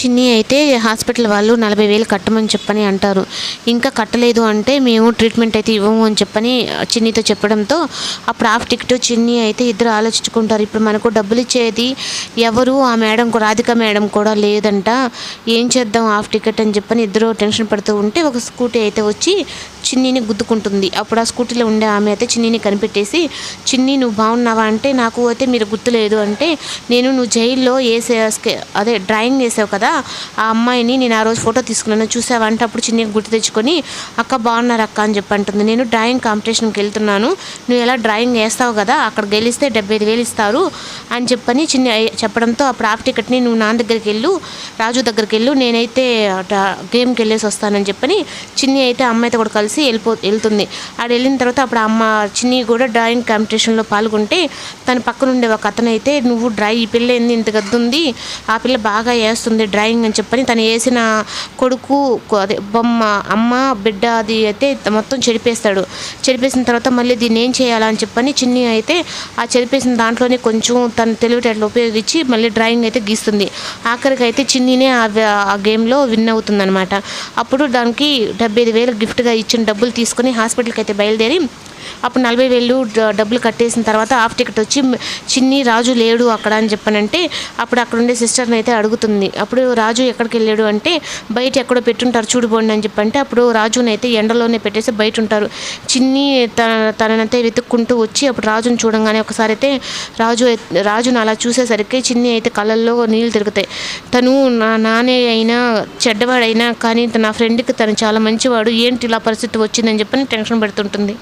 చిన్ని అయితే హాస్పిటల్ వాళ్ళు 40,000 కట్టమని చెప్పని అంటారు. ఇంకా కట్టలేదు అంటే మేము ట్రీట్మెంట్ అయితే ఇవ్వము అని చెప్పని చిన్నితో చెప్పడంతో అప్పుడు హాఫ్ టికెట్ చిన్ని అయితే ఇద్దరు ఆలోచించుకుంటారు. ఇప్పుడు మనకు డబ్బులు ఇచ్చేది ఎవరు, ఆ మేడం రాధిక మేడం కూడా లేదంట, ఏం చేద్దాం హాఫ్ టికెట్ అని చెప్పని ఇద్దరు టెన్షన్ పడుతూ ఉంటే ఒక స్కూటీ అయితే వచ్చి చిన్నిని గుద్దుకుంటుంది. అప్పుడు ఆ స్కూటీలో ఉండే ఆమె అయితే చిన్నిని కనిపెట్టేసి, చిన్ని నువ్వు బాగున్నావా అంటే, నాకు అయితే మీరు గుర్తులేదు అంటే, నువ్వు జైల్లో అదే డ్రాయింగ్ వేసావు కదా, ఆ అమ్మాయిని నేను ఆ రోజు ఫోటో తీసుకున్నాను చూసావా అంటే, అప్పుడు చిన్ని గుర్తు తెచ్చుకొని అక్క బాగున్నారు అక్క అని చెప్పి అంటుంది. నేను డ్రాయింగ్ కాంపిటీషన్కి వెళ్తున్నాను, నువ్వు ఎలా డ్రాయింగ్ వేస్తావు కదా, అక్కడ గెలిస్తే 75,000 ఇస్తారు అని చెప్పని చిన్ని చెప్పడంతో అప్పుడు హాఫ్ టికెట్ని నువ్వు నాన్న దగ్గరికి వెళ్ళు, రాజు దగ్గరికి వెళ్ళు, నేనైతే గేమ్కి వెళ్ళేసి వస్తానని చెప్పని చిన్ని అయితే అమ్మాయితో కూడా కలిసి వెళ్తుంది. ఆడ వెళ్ళిన తర్వాత అప్పుడు అమ్మ చిన్ని కూడా డ్రాయింగ్ కాంపిటీషన్లో పాల్గొంటే తన పక్కన ఉండే ఒక అతను అయితే, నువ్వు ఈ పిల్ల ఏంది ఇంత గద్దుంది, ఆ పిల్ల బాగా వేస్తుంది డ్రాయింగ్ అని చెప్పని తను వేసిన కొడుకు అదే బొమ్మ అమ్మ బిడ్డ అది అయితే మొత్తం చెరిపేస్తాడు. చెరిపేసిన తర్వాత మళ్ళీ దీన్ని ఏం చేయాలని చెప్పని చిన్ని అయితే ఆ చెరిపేసిన దాంట్లోనే కొంచెం తన తెలివితేటలు ఉపయోగించి మళ్ళీ డ్రాయింగ్ అయితే గీస్తుంది. ఆఖరికి అయితే చిన్నినే ఆ గేమ్లో విన్ అవుతుంది అనమాట. అప్పుడు దానికి 75,000 గిఫ్ట్గా ఇచ్చిన డబ్బులు తీసుకొని హాస్పిటల్కి అయితే బయలుదేరి అప్పుడు 40,000 డబ్బులు కట్టేసిన తర్వాత హాఫ్ టికెట్ వచ్చి చిన్ని రాజు లేడు అక్కడ అని చెప్పనంటే అప్పుడు అక్కడ ఉండే సిస్టర్ని అయితే అడుగుతుంది. అప్పుడు రాజు ఎక్కడికి వెళ్ళాడు అంటే, బయట ఎక్కడో పెట్టుంటారు చూడుకోండి అని చెప్పంటే అప్పుడు రాజుని అయితే ఎండలోనే పెట్టేసి బయట ఉంటారు. చిన్ని తననైతే వెతుక్కుంటూ వచ్చి అప్పుడు రాజుని చూడంగానే ఒకసారి అయితే రాజును అలా చూసేసరికి చిన్ని అయితే కళ్ళల్లో నీళ్ళు తిరుగుతాయి. తను నా నానే అయినా చెడ్డవాడైనా కానీ నా ఫ్రెండ్కి తను చాలా మంచివాడు, ఏంటి ఇలా పరిస్థితి వచ్చిందని చెప్పని టెన్షన్ పడుతుంటుంది.